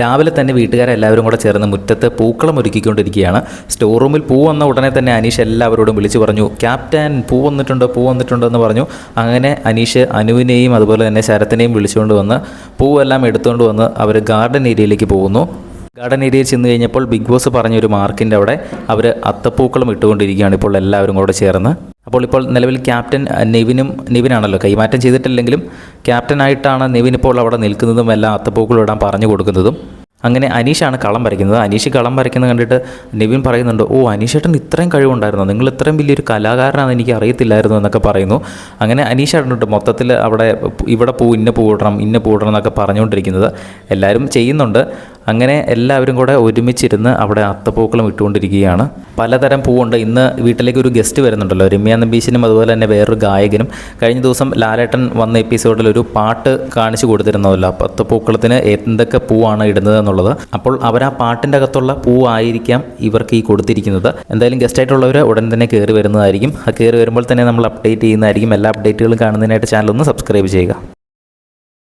രാവിലെ തന്നെ വീട്ടുകാരെല്ലാവരും കൂടെ ചേർന്ന് മുറ്റത്ത് പൂക്കളം ഒരുക്കിക്കൊണ്ടിരിക്കുകയാണ്. സ്റ്റോർ റൂമിൽ പൂ വന്ന ഉടനെ തന്നെ അനീഷ് എല്ലാവരോടും വിളിച്ചു പറഞ്ഞു, ക്യാപ്റ്റൻ പൂ വന്നിട്ടുണ്ടോ എന്ന് പറഞ്ഞു. അങ്ങനെ അനീഷ് അനുവിനെയും അതുപോലെ തന്നെ ശരത്തിനെയും വിളിച്ചുകൊണ്ട് വന്ന് പൂവെല്ലാം എടുത്തുകൊണ്ട് വന്ന് അവർ ഗാർഡൻ ഏരിയയിലേക്ക് പോകുന്നു. ഗാർഡൻ ഏരിയയിൽ ചെന്ന് കഴിഞ്ഞപ്പോൾ ബിഗ് ബോസ് പറഞ്ഞൊരു മാർക്കിൻ്റെ അവിടെ അവർ അത്തപ്പൂക്കളം ഇട്ടുകൊണ്ടിരിക്കുകയാണ് ഇപ്പോൾ എല്ലാവരും കൂടെ ചേർന്ന്. അപ്പോൾ ഇപ്പോൾ നിലവിൽ ക്യാപ്റ്റൻ നിവിനാണല്ലോ, കൈമാറ്റം ചെയ്തിട്ടില്ലെങ്കിലും ക്യാപ്റ്റനായിട്ടാണ് നിവിൻ ഇപ്പോൾ അവിടെ നിൽക്കുന്നതും എല്ലാം അത്തപ്പൂക്കളം ഇടാൻ പറഞ്ഞു കൊടുക്കുന്നതും. അങ്ങനെ അനീഷാണ് കളം വരയ്ക്കുന്നത്. അനീഷ് കളം വരയ്ക്കുന്നത് കണ്ടിട്ട് നിവിൻ പറയുന്നുണ്ട്, ഓ അനീഷേട്ടൻ ഇത്രയും കഴിവുണ്ടായിരുന്നു, നിങ്ങൾ ഇത്രയും വലിയൊരു കലാകാരനാണെന്ന് എനിക്ക് അറിയത്തില്ലായിരുന്നു എന്നൊക്കെ പറയുന്നു. അങ്ങനെ അനീഷേട്ടനുണ്ട് മൊത്തത്തിൽ അവിടെ ഇവിടെ ഇന്ന പൂ ഇടണം എന്നൊക്കെ പറഞ്ഞുകൊണ്ടിരിക്കുന്നത്. എല്ലാവരും ചെയ്യുന്നുണ്ട്. അങ്ങനെ എല്ലാവരും കൂടെ ഒരുമിച്ചിരുന്ന് അവിടെ അത്തപ്പൂക്കളം ഇട്ടുകൊണ്ടിരിക്കുകയാണ്. പലതരം പൂവുണ്ട്. ഇന്ന് വീട്ടിലേക്ക് ഒരു ഗസ്റ്റ് വരുന്നുണ്ടല്ലോ, രമ്യ നമ്പീശനും അതുപോലെ തന്നെ വേറൊരു ഗായകനും. കഴിഞ്ഞ ദിവസം ലാലേട്ടൻ വന്ന എപ്പിസോഡിൽ ഒരു പാട്ട് കാണിച്ചു കൊടുത്തിരുന്നതല്ലോ, അത്തപ്പൂക്കളത്തിന് എന്തൊക്കെ പൂവാണ് ഇടുന്നത് എന്നുള്ളത്. അപ്പോൾ അവർ ആ പാട്ടിൻ്റെ അകത്തുള്ള പൂവായിരിക്കാം ഇവർക്ക് ഈ കൊടുത്തിരിക്കുന്നത്. എന്തായാലും ഗസ്റ്റായിട്ടുള്ളവർ ഉടൻ തന്നെ കയറി വരുന്നതായിരിക്കും. കയറി വരുമ്പോൾ തന്നെ നമ്മൾ അപ്ഡേറ്റ് ചെയ്യുന്നതായിരിക്കും. എല്ലാ അപ്ഡേറ്റുകളും കാണുന്നതിനായിട്ട് ചാനൽ ഒന്ന് സബ്സ്ക്രൈബ് ചെയ്യുക.